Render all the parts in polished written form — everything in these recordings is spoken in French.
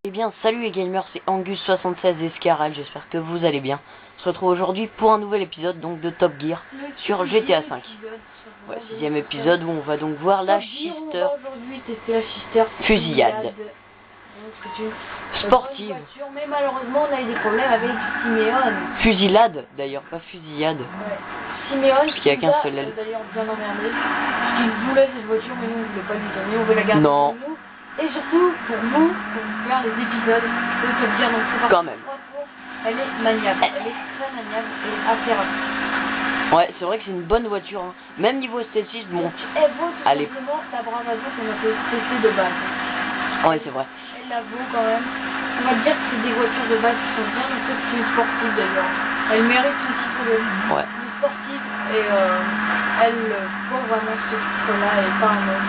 Eh bien, salut les gamers, c'est Angus76 Escaral, j'espère que vous allez bien. On se retrouve aujourd'hui pour un nouvel épisode donc de Top Gear sur GTA 5. Ouais, 6ème épisode où on va donc voir la Chister fusillade sportive. Mais malheureusement, on a eu des problèmes avec Simeone. Fusillade d'ailleurs, pas fusillade. Ouais. Simeone, parce qu'il n'y a qu'un seul aile. D'ailleurs, bien emmerdé. Parce qu'il voulait cette voiture, mais nous, on ne voulait pas lui donner, on veut la garder pour nous. Et surtout, pour vous, pour faire les épisodes de Top Gear, donc c'est quand même. 3 tours, elle est maniable, elle est très maniable et assez rapide. Ouais, c'est vrai que c'est une bonne voiture, hein. Même niveau esthétique, bon. Elle vaut tout simplement la bravado qu'on a fait tester de base. Ouais, c'est vrai. Elle la vaut quand même. On va dire que c'est des voitures de base qui sont bien, mais peut-être que c'est une sportive d'ailleurs. Elle mérite son titre de sportive et elle vaut vraiment ce titre-là et pas un autre.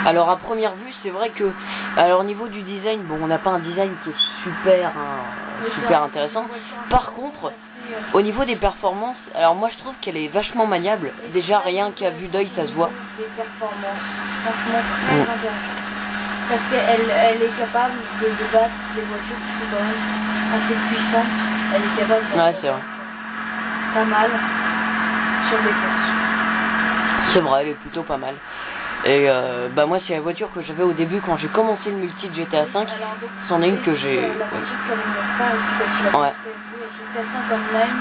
Alors à première vue, c'est vrai que, alors au niveau du design, bon, on n'a pas un design qui est super intéressant. Par contre, au niveau des performances, alors moi je trouve qu'elle est vachement maniable. Déjà rien qu'à vue d'œil, ça se voit. Des performances, franchement très intéressantes. Parce qu'elle est capable de battre les voitures qui sont quand même assez puissantes. Elle est capable de c'est vrai. Pas mal sur des courses. C'est vrai, elle est plutôt pas mal. Et bah moi c'est la voiture que j'avais au début quand j'ai commencé le multi de GTA 5. C'en est une que j'ai... La voiture qu'elle ne pas aussi. Ouais. GTA 5 online,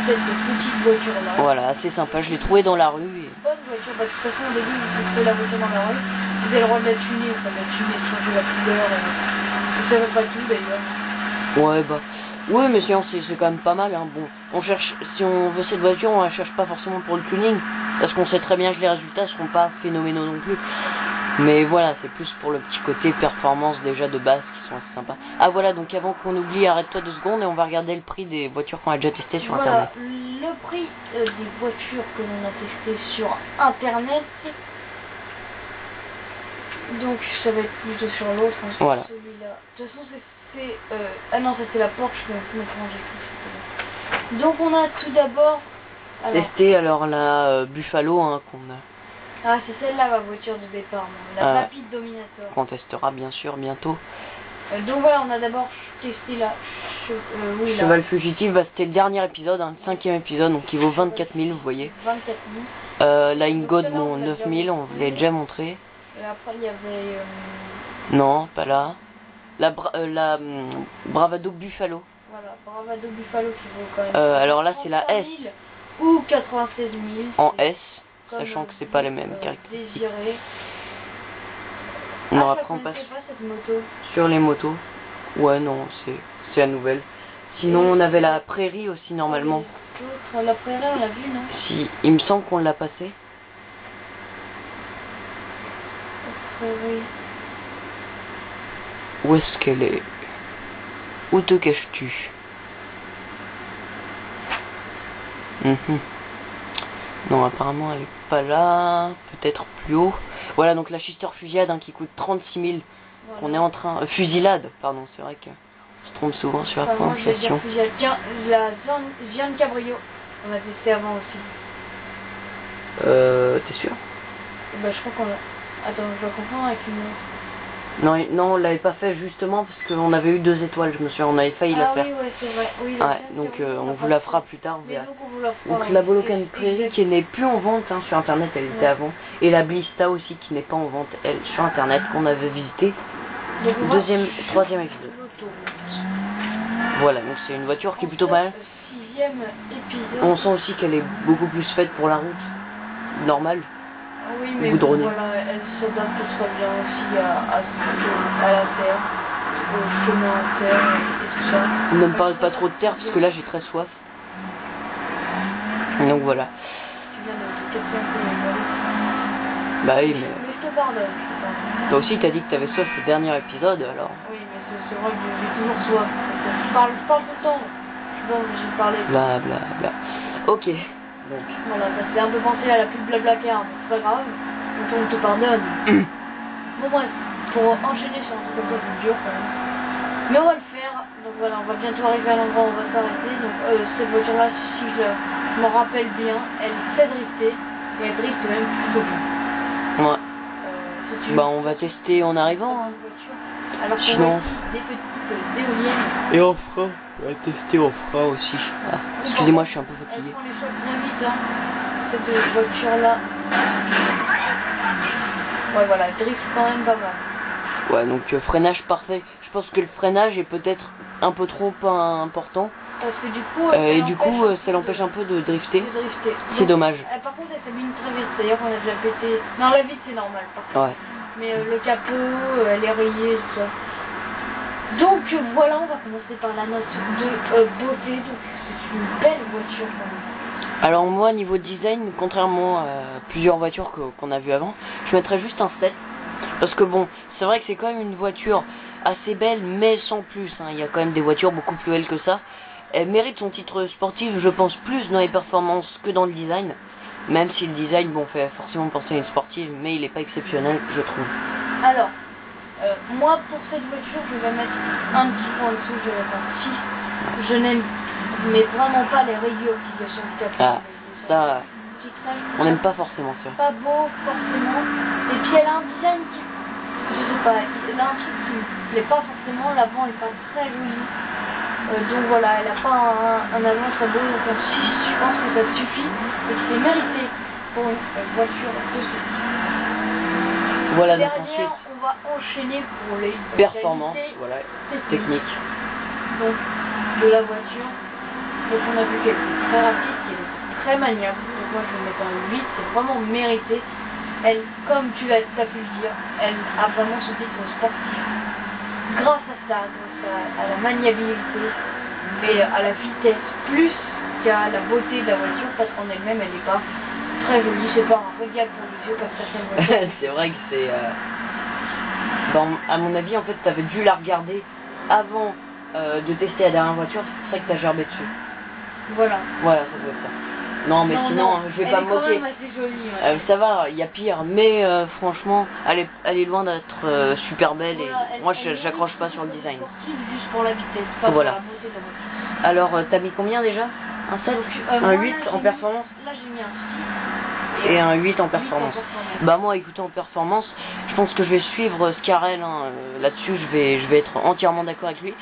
cette petite voiture là. Voilà, assez sympa, je l'ai trouvée dans la rue. Et... bonne voiture, parce que de toute façon au début vous trouvez la voiture dans la rue, vous avez le droit de la tuner, enfin de la tuner, de changer la couleur, vous savez pas tout d'ailleurs. Ouais bah... oui mais sinon c'est quand même pas mal, hein. Bon, on cherche, si on veut cette voiture, on la cherche pas forcément pour le tuning, parce qu'on sait très bien que les résultats seront pas phénoménaux non plus. Mais voilà, c'est plus pour le petit côté performance déjà de base qui sont assez sympas. Ah voilà, donc avant qu'on oublie, arrête-toi 2 secondes et on va regarder le prix des voitures qu'on a déjà testées sur internet. Le prix des voitures que l'on a testées sur internet, donc ça va être plutôt sur l'autre, hein, voilà. Celui-là. De toute façon c'est ah non, ça c'est la Porsche, mais comment j'ai cru. Donc on a tout d'abord testé alors la Buffalo hein, qu'on a. Ah c'est celle-là ma voiture de départ, la Rapid Dominator. Qu'on testera bien sûr bientôt. Donc voilà, on a d'abord testé la Cheval Fugitif, bah, c'était le dernier épisode, hein, le 5ème épisode, donc il vaut 24 000 vous voyez. 24 000. La Ingot, bon 9 000, on vous l'a déjà montré. Et après il y avait... non, pas là. La Bravado Buffalo. Voilà, Bravado Buffalo qui vaut quand même... alors là c'est la S. Ou 96 000. En S, sachant que c'est pas les mêmes caractéristiques. Non, après on passe pas cette moto. sur les motos. Ouais non, c'est la nouvelle. Sinon on avait la Prairie aussi normalement. La Prairie on l'a vu non? Si, il me semble qu'on l'a passé. La Prairie. Où est-ce qu'elle est? Où te caches-tu? Non, apparemment elle est pas là. Peut-être plus haut. Voilà, donc la Chister Fusillade hein, qui coûte 36 000. Voilà. On est en train... Fusillade, pardon, c'est vrai que je se trompe souvent sur la prononciation. Tiens, la Zian Cabrio, on a testé avant aussi. T'es sûr? Bah je crois qu'on a... Attends, je dois comprendre avec une autre. Non, on l'avait pas fait justement parce qu'on avait eu 2 étoiles, je me souviens, on avait failli la faire. Oui, ouais, c'est vrai. Oui, ouais, donc on vous la fera plus tard. Donc la Bolocan Prairie qui n'est plus en vente hein, sur internet, elle était avant. Et la Blista aussi qui n'est pas en vente, elle, sur internet, qu'on avait visité. Troisième épisode. Voilà, donc c'est une voiture qui est plutôt pas mal. 6ème épisode. On sent aussi qu'elle est beaucoup plus faite pour la route normale. Oui, mais bon, voilà, elle s'adapte très bien aussi à la terre, au chemin en terre et tout ça. Ne me parle pas trop de terre parce que là j'ai très soif. Donc voilà. Bah oui, mais... je te pardonne. Toi aussi t'as dit que t'avais soif au dernier épisode alors. Oui, mais c'est vrai que j'ai toujours soif. Je parle tout le temps. J'ai parlé. Bla bla bla. Ok. Donc. Voilà, ça fait un peu penser à la pub Blablacar, mais c'est pas grave, on te pardonne. Bon bref, pour enchaîner sur un truc comme ça, c'est dur quand même. Mais on va le faire, donc voilà, on va bientôt arriver à l'endroit où on va s'arrêter. Donc cette voiture-là, si je m'en rappelle bien, elle sait drifter, et elle drifte même plutôt bien. Ouais. Ce tu Bah on va tester en arrivant. Hein. voiture. Alors qu'on Sinon... voit ici des petites éoliennes. Et on fera. On va tester, on fera aussi. Ah, excusez-moi, je suis un peu fatigué. Elle prend les choses bien vite, hein. Cette voiture-là. Ouais, voilà, elle drift quand même pas mal. Ouais, donc freinage parfait. Je pense que le freinage est peut-être un peu trop important. Parce que du coup, et du coup, ça l'empêche un peu de drifter. C'est dommage. Par contre, elle s'abîme très vite. D'ailleurs, on a déjà pété. Non, la vitre, c'est normal. Par contre. Ouais. Mais le capot, elle est rayée, tout ça. Donc voilà, on va commencer par la note de beauté. Donc c'est une belle voiture quand même. Alors moi, niveau design, contrairement à plusieurs voitures qu'on a vues avant, je mettrais juste un 7. Parce que bon, c'est vrai que c'est quand même une voiture assez belle, mais sans plus. Hein. Il y a quand même des voitures beaucoup plus belles que ça. Elle mérite son titre sportif, je pense, plus dans les performances que dans le design. Même si le design, bon, fait forcément penser à une sportive, mais il n'est pas exceptionnel, je trouve. Alors, moi, pour cette voiture, je vais mettre un petit peu en dessous, je vais mettre un 6. Je n'aime mais vraiment pas les rayures qu'il y a sur le capot. Ah, ça, on n'aime pas forcément ça. Pas beau, forcément. Et puis elle a un design qui, je sais pas, elle a un truc qui me plaît pas forcément. L'avant est pas très joli. Donc voilà, elle a pas un avant très beau. Donc un 6, je pense que ça suffit. Et que c'est mérité pour une voiture de ce type. Voilà, derrière, donc ensuite, on va enchaîner pour les performances, voilà, technique. Donc, de la voiture. Donc on a vu qu'elle est très rapide, qu'elle est très maniable. Donc moi je vais mettre un 8, c'est vraiment mérité. Elle, comme tu as pu le dire, elle a vraiment son titre sportif. Grâce à ça, grâce à la maniabilité, mais à la vitesse, plus qu'à la beauté de la voiture, parce qu'en elle-même elle n'est pas très jolie, c'est pas un régal pour les yeux comme certaines voitures. C'est vrai que c'est... à mon avis, en fait, tu avais dû la regarder avant de tester la dernière voiture, c'est pour ça que tu as gerbé dessus. Voilà. Voilà, ça doit être ça. Non, mais non, sinon, non, je vais pas me moquer. Elle est quand même assez jolie. Ouais. Ça va, il y a pire, mais franchement, elle est loin d'être super belle voilà, et moi, j'accroche pas sur le design. Juste pour la vitesse, pas voilà. Pour la beauté de la voiture. Alors, t'as mis combien déjà? Un 7? Un 8 là, en performance? Là, j'ai mis un 6. Et un 8 en performance. Bah moi, écoutez, en performance, je pense que je vais suivre Scarel hein, là-dessus, je vais être entièrement d'accord avec lui.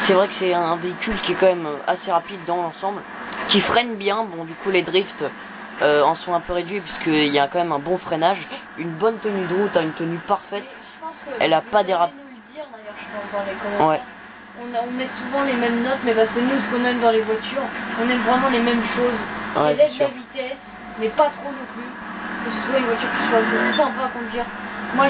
C'est vrai que c'est un véhicule qui est quand même assez rapide dans l'ensemble, qui freine bien. Bon, du coup, les drifts en sont un peu réduits puisqu'il y a quand même un bon freinage, une bonne tenue de route, une tenue parfaite. Elle a pas dérapé. Ouais. On met souvent les mêmes notes, mais parce que nous, ce qu'on aime dans les voitures, on aime vraiment les mêmes choses. Ouais, elle laisse la vitesse, mais pas trop non plus. Que ce soit une voiture qui soit sympa à conduire. Moi,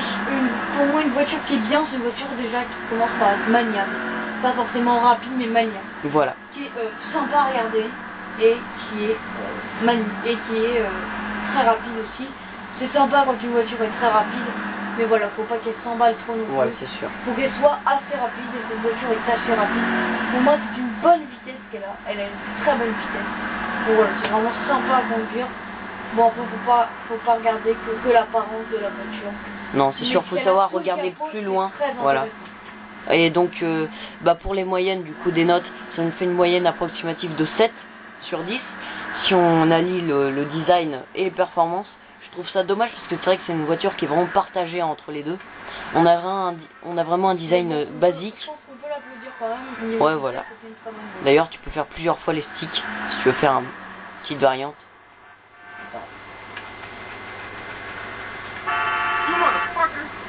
pour moi, une voiture qui est bien, c'est une voiture déjà qui commence par être maniable. Pas forcément rapide, mais maniable. Voilà. Qui est sympa à regarder et qui est très rapide aussi. C'est sympa quand une voiture est très rapide, mais voilà, faut pas qu'elle s'emballe trop non plus. Ouais, c'est sûr. Faut qu'elle soit assez rapide et cette voiture est assez rapide. Pour moi, c'est une bonne vitesse qu'elle a. Elle a une très bonne vitesse. Donc voilà, c'est vraiment sympa à conduire. Bon, après, faut pas regarder que l'apparence de la voiture. Non, c'est sûr, faut savoir regarder plus loin. Voilà. Et donc, bah pour les moyennes, du coup, des notes, ça nous fait une moyenne approximative de 7 sur 10. Si on allie le design et les performances, je trouve ça dommage parce que c'est vrai que c'est une voiture qui est vraiment partagée entre les deux. On a vraiment un design basique. Je pense qu'on peut l'applaudir quand même. Ouais, voilà. D'ailleurs, tu peux faire plusieurs fois les sticks si tu veux faire une petite variante.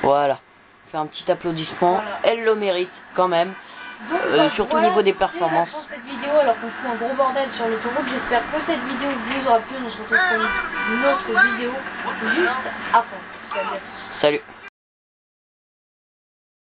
Voilà. Fais un petit applaudissement. Voilà. Elle le mérite quand même. Donc, surtout au niveau des performances. Pour cette vidéo, alors qu'on fout un gros bordel sur l'autoroute, j'espère que cette vidéo vous aura plu. On se retrouve pour une autre vidéo juste après. Salut.